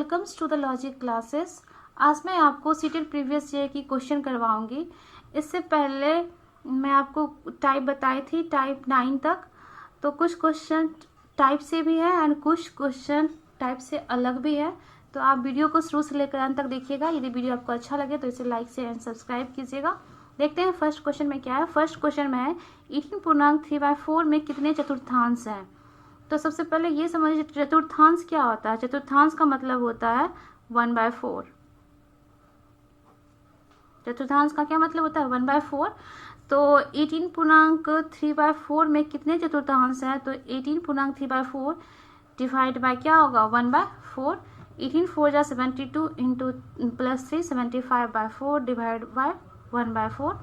Welcomes to the logic classes. आज मैं आपको सीटेड प्रीवियस ईयर की क्वेश्चन करवाऊंगी। इससे पहले मैं आपको टाइप बताई थी, टाइप 9 तक। तो कुछ क्वेश्चन टाइप से भी है एंड कुछ क्वेश्चन टाइप से अलग भी है। तो आप वीडियो को शुरू से लेकर अंत तक देखिएगा। यदि वीडियो आपको अच्छा लगे तो इसे लाइक से एंड सब्सक्राइब कीजिएगा। देखते हैं फर्स्ट क्वेश्चन में क्या है। फर्स्ट क्वेश्चन में है 18.3/4 में कितने चतुर्थांश हैं। तो सबसे पहले ये समझिए चतुर्थांश क्या होता है। चतुर्थांश का मतलब होता है 1/4। चतुर्थांश का क्या मतलब होता है 1/4। तो 18.3/4 में कितने चतुर्थांश हैं। तो 18.3/4 डिवाइड बाय क्या होगा 1/4। 18 4 जा 72 इंटू +3 75/4 डिवाइड बाय 1/4।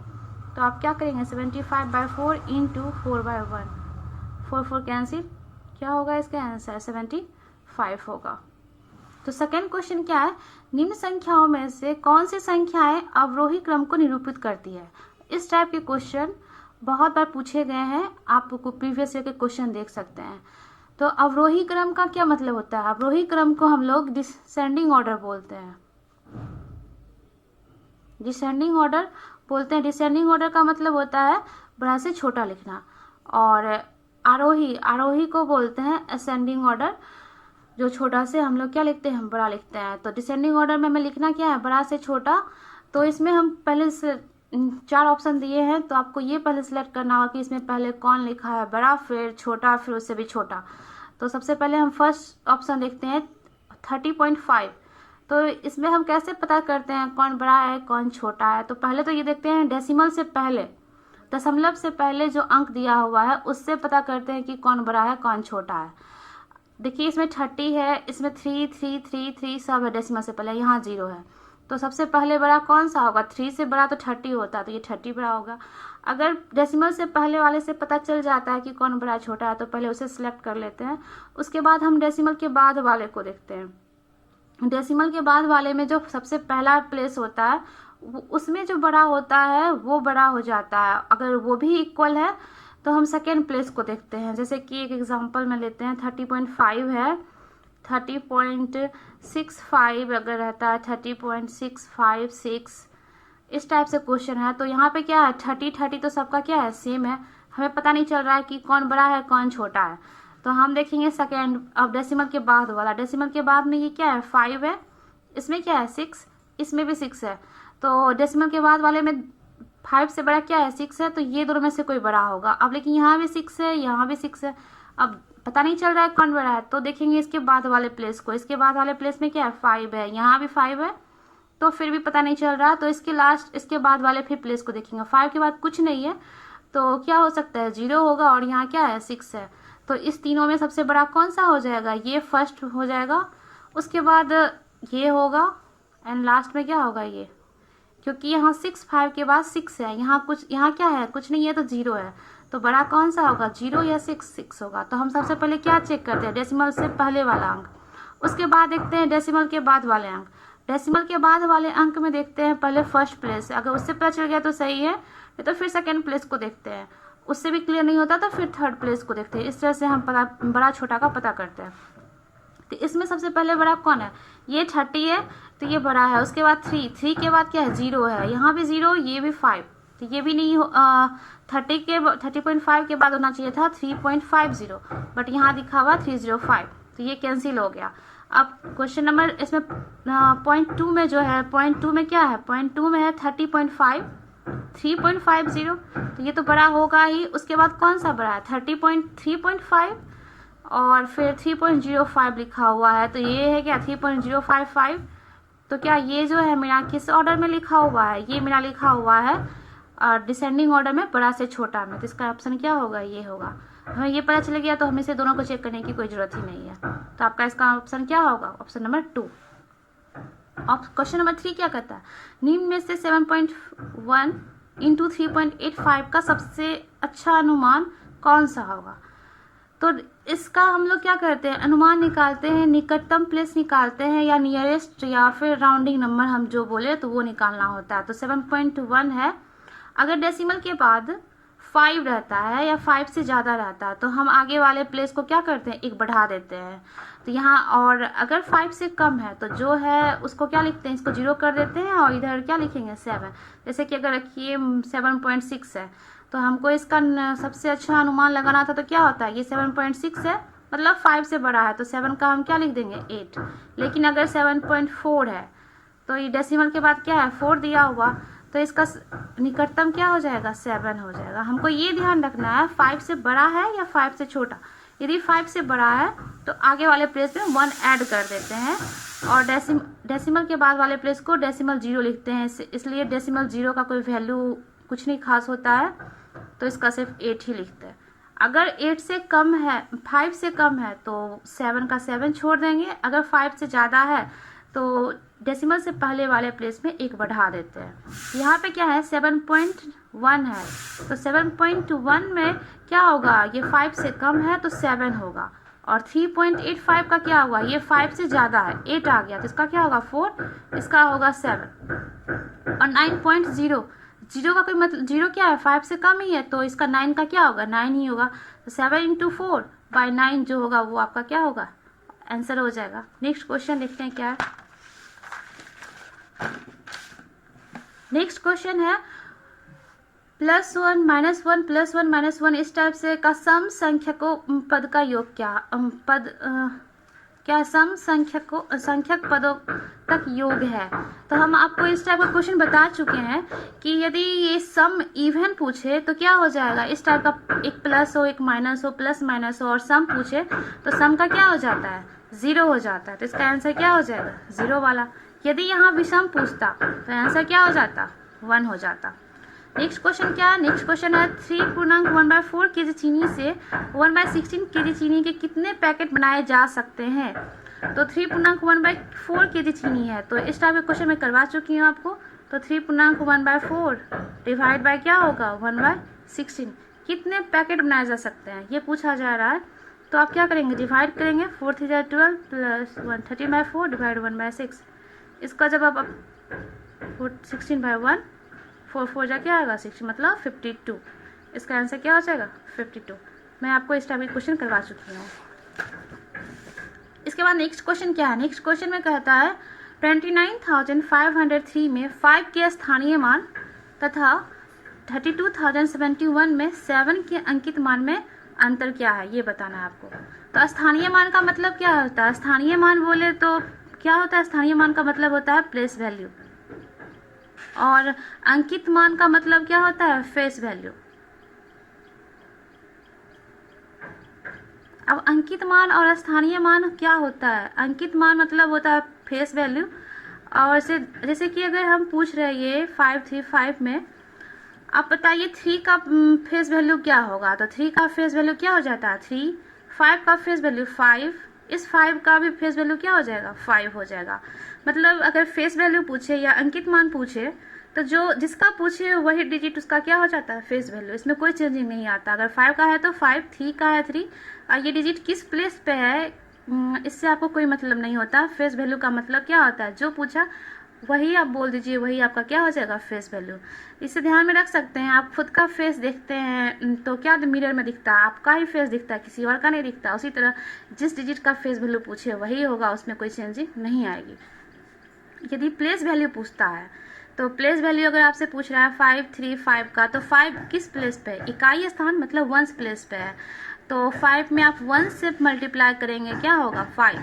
तो आप क्या करेंगे 75/4 इंटू 4/1। 4 4 कैंसिल, क्या होगा इसका आंसर 75 होगा। तो सेकेंड क्वेश्चन क्या है, निम्न संख्याओं में से कौन सी संख्याएं अवरोही क्रम को निरूपित करती है। इस टाइप के क्वेश्चन बहुत बार पूछे गए हैं, आप प्रीवियस ईयर के क्वेश्चन देख सकते हैं। तो अवरोही क्रम का क्या मतलब होता है। अवरोही क्रम को हम लोग डिसेंडिंग ऑर्डर बोलते हैं। डिसेंडिंग ऑर्डर बोलते हैं। डिसेंडिंग ऑर्डर का मतलब होता है बड़ा से छोटा लिखना। और आरोही को बोलते हैं असेंडिंग ऑर्डर। जो छोटा से हम लोग क्या लिखते हैं, बड़ा लिखते हैं। तो डिसेंडिंग ऑर्डर में हमें लिखना क्या है, बड़ा से छोटा। तो इसमें हम पहले से 4 ऑप्शन दिए हैं, तो आपको ये पहले सिलेक्ट करना होगा कि इसमें पहले कौन लिखा है, बड़ा फिर छोटा फिर उससे भी छोटा। तो सबसे पहले हम फर्स्ट ऑप्शन देखते हैं 30.5। तो इसमें हम कैसे पता करते हैं कौन बड़ा है कौन छोटा है। तो पहले तो ये देखते हैं डेसिमल से पहले, दशमलव से पहले जो अंक दिया हुआ है उससे पता करते हैं कि कौन बड़ा है कौन छोटा है। देखिए इसमें 30 है, इसमें 3 3 3 3 सब है डेसिमल से पहले, यहाँ 0 है। तो सबसे पहले बड़ा कौन सा होगा, 3 से बड़ा तो 30 होता है, तो ये 30 बड़ा होगा। अगर डेसिमल से पहले वाले से पता चल जाता है कि कौन बड़ा छोटा है तो पहले उसे सिलेक्ट कर लेते हैं। उसके बाद हम डेसिमल के बाद वाले को देखते हैं। डेसिमल के बाद वाले में जो सबसे पहला प्लेस होता है उसमें जो बड़ा होता है वो बड़ा हो जाता है। अगर वो भी इक्वल है तो हम सेकेंड प्लेस को देखते हैं। जैसे कि एक एग्जांपल में लेते हैं 30.5 है, 30.65 अगर रहता है 30.656, इस टाइप से क्वेश्चन है। तो यहाँ पे क्या है 30 तो सबका क्या है सेम है। हमें पता नहीं चल रहा है कि कौन बड़ा है कौन छोटा है। तो हम देखेंगे सेकेंड, अब डेसिमल के बाद वाला। डेसिमल के बाद में ये क्या है 5 है, इसमें क्या है 6, इसमें भी 6 है। तो डेसिमल के बाद वाले में 5 से बड़ा क्या है 6 है, तो ये दोनों में से कोई बड़ा होगा। अब लेकिन यहाँ भी 6 है, यहाँ भी 6 है। अब पता नहीं चल रहा है कौन बड़ा है, तो देखेंगे इसके बाद वाले प्लेस को। इसके बाद वाले प्लेस में क्या है 5 है, यहाँ भी 5 है, तो फिर भी पता नहीं चल रहा। तो इसके बाद वाले फिर प्लेस को देखेंगे। 5 के बाद कुछ नहीं है तो क्या हो सकता है 0 होगा, और यहाँ क्या है 6 है। तो इस तीनों में सबसे बड़ा कौन सा हो जाएगा, ये फर्स्ट हो जाएगा। उसके बाद ये होगा एंड लास्ट में क्या होगा ये, क्योंकि यहाँ 6 5 के बाद 6 है, यहाँ क्या है कुछ नहीं है तो 0 है। तो बड़ा कौन सा होगा 0 या 6 होगा। तो हम सबसे पहले क्या चेक करते हैं डेसिमल से पहले वाला अंक। उसके बाद देखते हैं डेसिमल के बाद वाले अंक। डेसिमल के बाद वाले अंक में देखते हैं पहले फर्स्ट प्लेस, अगर उससे पता चल गया तो सही है, नहीं तो फिर सेकेंड प्लेस को देखते हैं। उससे भी क्लियर नहीं होता तो फिर थर्ड प्लेस को देखते हैं। इस तरह से हम बड़ा छोटा का पता करते हैं। तो इसमें सबसे पहले बड़ा कौन है, ये 30 है तो ये बड़ा है। उसके बाद 3 के बाद क्या है 0 है, यहाँ भी 0, ये भी 5, तो ये भी नहीं 30.5 के बाद होना चाहिए था 3.50, बट यहाँ दिखा हुआ 305, तो ये कैंसिल हो गया। अब क्वेश्चन नंबर इसमें पॉइंट 2 में जो है, पॉइंट 2 में क्या है, पॉइंट 2 में है 30.5 3.50, तो ये तो बड़ा होगा ही। उसके बाद कौन सा बड़ा है 3.5 और फिर 3.05 लिखा हुआ है, तो ये है क्या 3.055। तो क्या ये जो है मेरा किस ऑर्डर में लिखा हुआ है, ये मेरा लिखा हुआ है डिसेंडिंग ऑर्डर में बड़ा से छोटा में। तो इसका ऑप्शन क्या होगा, ये होगा। हमें ये पता चल गया तो हमें से दोनों को चेक करने की कोई जरूरत ही नहीं है। तो आपका इसका ऑप्शन क्या होगा, ऑप्शन नंबर 2। क्वेश्चन नंबर 3 क्या कहता है, निम्न में से 7.1 इंटू 3.85 का सबसे अच्छा अनुमान कौन सा होगा। तो इसका हम लोग क्या करते हैं, अनुमान निकालते हैं, निकटतम प्लेस निकालते हैं, या नियरेस्ट, या फिर राउंडिंग नंबर हम जो बोले तो वो निकालना होता है। तो 7.1 है, अगर डेसिमल के बाद 5 रहता है या 5 से ज़्यादा रहता है तो हम आगे वाले प्लेस को क्या करते हैं, एक बढ़ा देते हैं। तो यहाँ और अगर 5 से कम है तो जो है उसको क्या लिखते हैं, इसको 0 कर देते हैं और इधर क्या लिखेंगे 7। जैसे कि अगर रखिए 7.6 है तो हमको इसका सबसे अच्छा अनुमान लगाना था, तो क्या होता है, ये 7.6 है मतलब 5 से बड़ा है तो 7 का हम क्या लिख देंगे 8। लेकिन अगर 7.4 है तो ये डेसिमल के बाद क्या है 4 दिया हुआ, तो इसका निकटतम क्या हो जाएगा 7 हो जाएगा। हमको ये ध्यान रखना है 5 से बड़ा है या 5 से छोटा। यदि 5 से बड़ा है तो आगे वाले प्लेस में 1 ऐड कर देते हैं और डेसिमल के बाद वाले प्लेस को डेसिमल 0 लिखते हैं, इसलिए डेसिमल 0 का कोई वैल्यू कुछ नहीं खास होता है तो इसका सिर्फ 8 ही लिखते हैं। अगर 8 से कम है, 5 से कम है तो 7 का 7 छोड़ देंगे। अगर 5 से ज़्यादा है तो डेसिमल से पहले वाले प्लेस में 1 बढ़ा देते हैं। यहाँ पे क्या है 7.1 है तो 7.1 में क्या होगा, ये 5 से कम है तो 7 होगा। और 3.85 का क्या होगा, ये 5 से ज़्यादा है 8 आ गया तो इसका क्या होगा 4, इसका होगा 7। और 9.0, जीरो का कोई मतलब, जीरो क्या है 5 से कम ही है तो इसका 9 का क्या होगा 9 ही होगा। तो 7 × 4/9 जो होगा वो आपका क्या होगा आंसर हो जाएगा। नेक्स्ट क्वेश्चन देखते हैं क्या है। नेक्स्ट क्वेश्चन है +1 -1 +1 -1 इस टाइप से का सम संख्यकों पद का योग क्या सम संख्यक पदों तक योग है। तो हम आपको इस टाइप का क्वेश्चन बता चुके हैं कि यदि ये सम इवन पूछे तो क्या हो जाएगा, इस टाइप का एक प्लस हो एक माइनस हो प्लस माइनस हो और सम पूछे तो सम का क्या हो जाता है 0 हो जाता है। तो इसका आंसर क्या हो जाएगा 0 वाला। यदि यहाँ विषम पूछता तो आंसर क्या हो जाता 1 हो जाता। नेक्स्ट क्वेश्चन क्या है, नेक्स्ट क्वेश्चन है 3.1/4 kg चीनी से 1/16 kg चीनी के कितने पैकेट बनाए जा सकते हैं। तो 3.1/4 kg चीनी है तो इस टाइप के क्वेश्चन मैं करवा चुकी हूँ आपको। तो 3.1/4 डिवाइड बाय क्या होगा 1/16 कितने पैकेट बनाए जा सकते हैं ये पूछा जा रहा है। तो आप क्या करेंगे डिवाइड करेंगे 4 3 12 प्लस 1 13/4 डिवाइड 1/6। इसका जब आप 16/1 4 4 जा क्या आएगा 60 मतलब 52। इसका आंसर क्या हो जाएगा 52। मैं आपको इस टाइप के क्वेश्चन करवा चुकी हूँ। इसके बाद नेक्स्ट क्वेश्चन क्या है, नेक्स्ट क्वेश्चन में कहता है 29,503 में 5 के स्थानीय मान तथा 32,071 में 7 के अंकित मान में अंतर क्या है ये बताना है आपको। तो स्थानीय मान का मतलब क्या होता है, स्थानीय मान बोले तो क्या होता है, स्थानीय मान का मतलब होता है प्लेस वैल्यू और अंकित मान का मतलब क्या होता है फेस वैल्यू। अब अंकित मान और स्थानीय मान क्या होता है, अंकित मान मतलब होता है फेस वैल्यू और जैसे कि अगर हम पूछ रहे हैं ये 535 में आप बताइए 3 का फेस वैल्यू क्या होगा। तो 3 का फेस वैल्यू क्या हो जाता है 3, 5 का फेस वैल्यू 5, इस 5 का भी फेस वैल्यू क्या हो जाएगा 5 हो जाएगा। मतलब अगर फेस वैल्यू पूछे या अंकित मान पूछे तो जो जिसका पूछे वही डिजिट उसका क्या हो जाता है फेस वैल्यू, इसमें कोई चेंजिंग नहीं आता। अगर 5 का है तो 5, 3 का है 3 और ये डिजिट किस प्लेस पे है इससे आपको कोई मतलब नहीं होता। फेस वैल्यू का मतलब क्या होता है जो पूछा वही आप बोल दीजिए, वही आपका क्या हो जाएगा फेस वैल्यू। इसे ध्यान में रख सकते हैं। आप खुद का फेस देखते हैं तो क्या मिरर में दिखता है, आपका ही फेस दिखता है, किसी और का नहीं दिखता। उसी तरह जिस डिजिट का फेस वैल्यू पूछे वही होगा, उसमें कोई चेंजिंग नहीं आएगी। यदि प्लेस वैल्यू पूछता है तो प्लेस वैल्यू अगर आपसे पूछ रहा है 535 का तो 5 किस प्लेस पे है, इकाई स्थान मतलब 1 प्लेस पे है। तो 5 में आप 1 से मल्टीप्लाई करेंगे क्या होगा 5।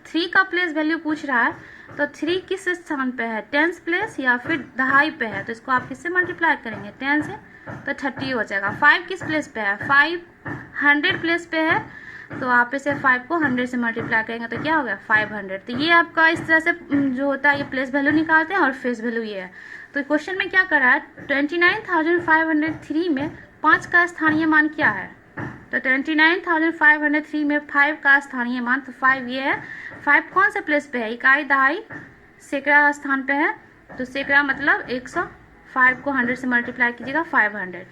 3 का प्लेस वैल्यू पूछ रहा है तो 3 किस स्थान पे है 10th प्लेस या फिर दहाई पे है, तो इसको आप किससे मल्टीप्लाई करेंगे 10 से तो 30 हो जाएगा। 5 किस प्लेस पे है 5 100 प्लेस पे है तो आप इसे 5 को 100 से मल्टीप्लाई करेंगे तो क्या हो गया 500। तो ये आपका इस तरह से जो होता है ये प्लेस वैल्यू निकालते हैं और फेस वैल्यू ये है। तो क्वेश्चन में क्या कर रहा है 29,503 में 5 का स्थानीय मान क्या है। तो 29,503 में 5 का स्थानीय मान तो 5 ये है। 5 कौन से प्लेस पे है इकाई दहाई सैकड़ा स्थान पे है तो सैकड़ा मतलब 100। 5 को 100 से मल्टीप्लाई कीजिएगा 500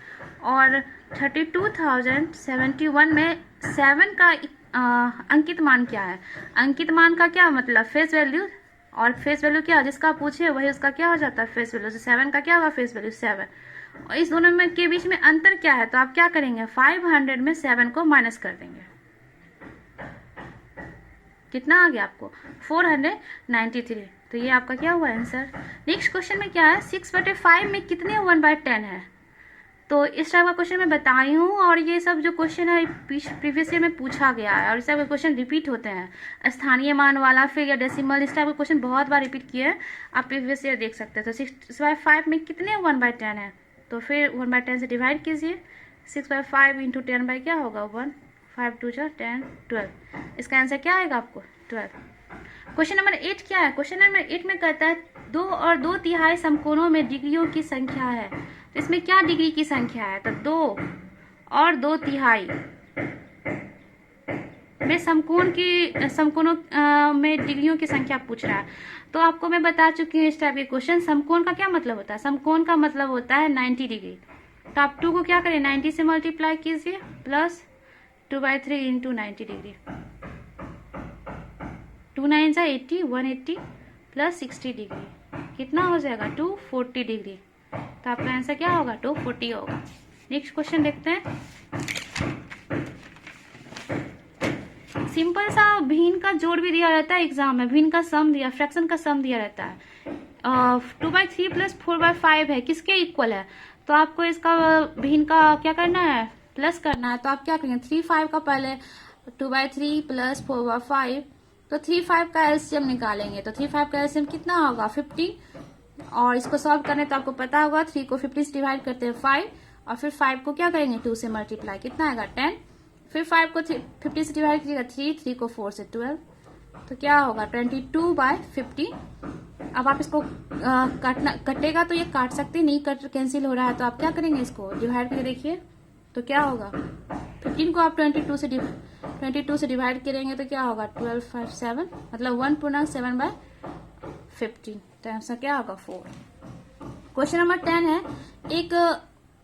और 32,071 में 7 का अंकित मान क्या है। अंकित मान का क्या मतलब फेस वैल्यू और फेस वैल्यू क्या जिसका पूछे वही उसका क्या हो जाता है फेस वैल्यू। 7 का क्या होगा फेस वैल्यू 7। और इस दोनों में के बीच में अंतर क्या है, तो आप क्या करेंगे 500 में 7 को माइनस कर देंगे। कितना आ गया आपको 493। तो ये आपका क्या हुआ आंसर। नेक्स्ट क्वेश्चन में क्या है 6/5 में कितने 1/10 है। तो इस टाइप का क्वेश्चन मैं बताई हूँ, और ये सब जो क्वेश्चन है प्रीवियस ईयर में पूछा गया है, और इस टाइप के क्वेश्चन रिपीट होते हैं। स्थानीय मान वाला फिर या डेसिमल, इस टाइप के क्वेश्चन बहुत बार रिपीट किए हैं, आप प्रीवियस ईयर देख सकते हैं। तो 6/5 में कितने 1/10 है, तो फिर 1/10 से डिवाइड कीजिए। 6/5 इंटू 10 बाई क्या होगा 1, 5 2 10 12। इसका आंसर क्या आएगा आपको 12। क्वेश्चन नंबर 8 क्या है, क्वेश्चन नंबर 8 में कहता है 2 और 2/3 समकोणों में डिग्रियों की संख्या है। तो इसमें क्या डिग्री की संख्या है, तो 2 और 2/3 में समकोणों में डिग्रियों की संख्या पूछ रहा है। तो आपको मैं बता चुकी हूँ इस टाइप के क्वेश्चन। समकोण का क्या मतलब होता है, समकोण का मतलब होता है 90 डिग्री। तो आप 2 को क्या करें 90 से मल्टीप्लाई कीजिए प्लस 2/3 इंटू 90 डिग्री। 2 9 जा 80, 180 प्लस 60 डिग्री कितना हो जाएगा 240 डिग्री। तो आपका आंसर क्या होगा 240 होगा। नेक्स्ट क्वेश्चन देखते हैं। सिंपल सा भिन्न का जोड़ भी दिया रहता है एग्जाम में, भिन्न का सम दिया, फ्रैक्शन का सम दिया रहता है। 2/3 प्लस 4/5 है, किसके इक्वल है, तो आपको इसका भिन्न का क्या करना है प्लस करना है। तो आप क्या करेंगे 3/5 का पहले 2/3 प्लस 4/5, तो 3/5 का एलसीएम निकालेंगे। तो 3/5 का एलसीएम कितना होगा 50, और इसको सॉल्व करने तो आपको पता होगा 3 को 50 से डिवाइड करते हैं 5, और फिर 5 को क्या करेंगे 2 से मल्टीप्लाई, कितना आएगा 10। फिर 5 को 50 से डिवाइड कीजिएगा 3 को 4 से 12, तो क्या होगा 22/50। अब आप इसको कटेगा तो ये काट सकते, नहीं कट कैंसिल हो रहा है, तो आप क्या करेंगे इसको डिवाइड करके देखिए तो क्या होगा 15 को आप 22 से डिवाइड करेंगे तो क्या होगा 12 5 7, मतलब 1/7/15। तो आंसर क्या होगा 4। क्वेश्चन नंबर 10 है एक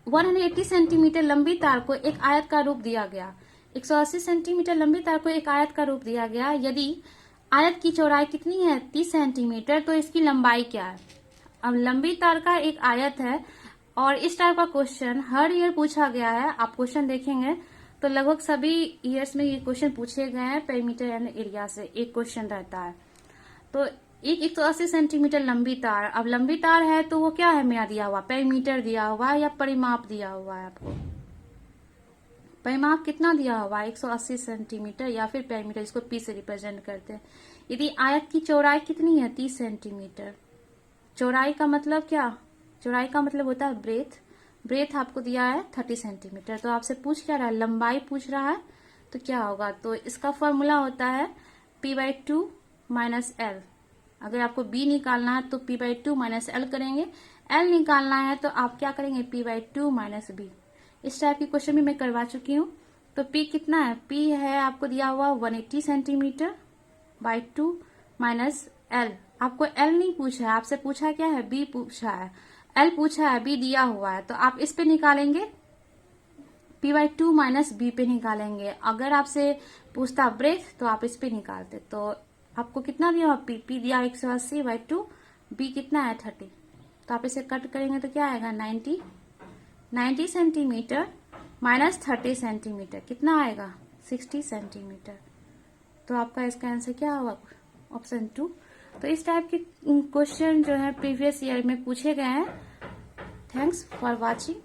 180 सेंटीमीटर लंबी तार को एक आयत का रूप दिया गया। 180 सेंटीमीटर लंबी तार को एक आयत का रूप दिया गया, यदि आयत की चौड़ाई कितनी है 30 सेंटीमीटर, तो इसकी लंबाई क्या है। अब लंबी तार का एक आयत है, और इस टाइप का क्वेश्चन हर ईयर पूछा गया है। आप क्वेश्चन देखेंगे तो लगभग सभी ईयर्स में ये क्वेश्चन पूछे गए हैं। पेरीमीटर एंड एरिया से एक क्वेश्चन रहता है। तो एक 180 सेंटीमीटर लंबी तार, अब लंबी तार है तो वो क्या है मेरा दिया हुआ पेरीमीटर दिया हुआ है या परिमाप दिया हुआ है। आपको परिमाप कितना दिया हुआ है 180 सेंटीमीटर या फिर पेरीमीटर, इसको पी से रिप्रेजेंट करते हैं। यदि आयत की चौड़ाई कितनी है 30 सेंटीमीटर, चौड़ाई का मतलब क्या, चौड़ाई का मतलब होता है ब्रेथ आपको दिया है 30 सेंटीमीटर। तो आपसे पूछ क्या रहा है लंबाई पूछ रहा है, तो क्या होगा, तो इसका फॉर्मूला होता है p/2 माइनस l। अगर आपको b निकालना है तो p/2 माइनस l करेंगे, l निकालना है तो आप क्या करेंगे p/2 माइनस b। इस टाइप की क्वेश्चन भी मैं करवा चुकी हूँ। तो p कितना है, p है आपको दिया हुआ 180 सेंटीमीटर बाई 2 माइनस l। आपको l नहीं पूछा है, आपसे पूछा क्या है b पूछा है, l पूछा है, b दिया हुआ है। तो आप इस पे निकालेंगे p/2 माइनस b पे निकालेंगे। अगर आपसे पूछता ब्रेथ तो आप इस पे निकालते। तो आपको कितना दिया हुआ p दिया 180/2, b कितना है 30। तो आप इसे कट करेंगे तो क्या आएगा 90 सेंटीमीटर माइनस 30 सेंटीमीटर कितना आएगा 60 सेंटीमीटर। तो आपका इसका आंसर क्या होगा ऑप्शन 2। तो इस टाइप के क्वेश्चन जो है प्रीवियस ईयर में पूछे गए हैं। Thanks for watching.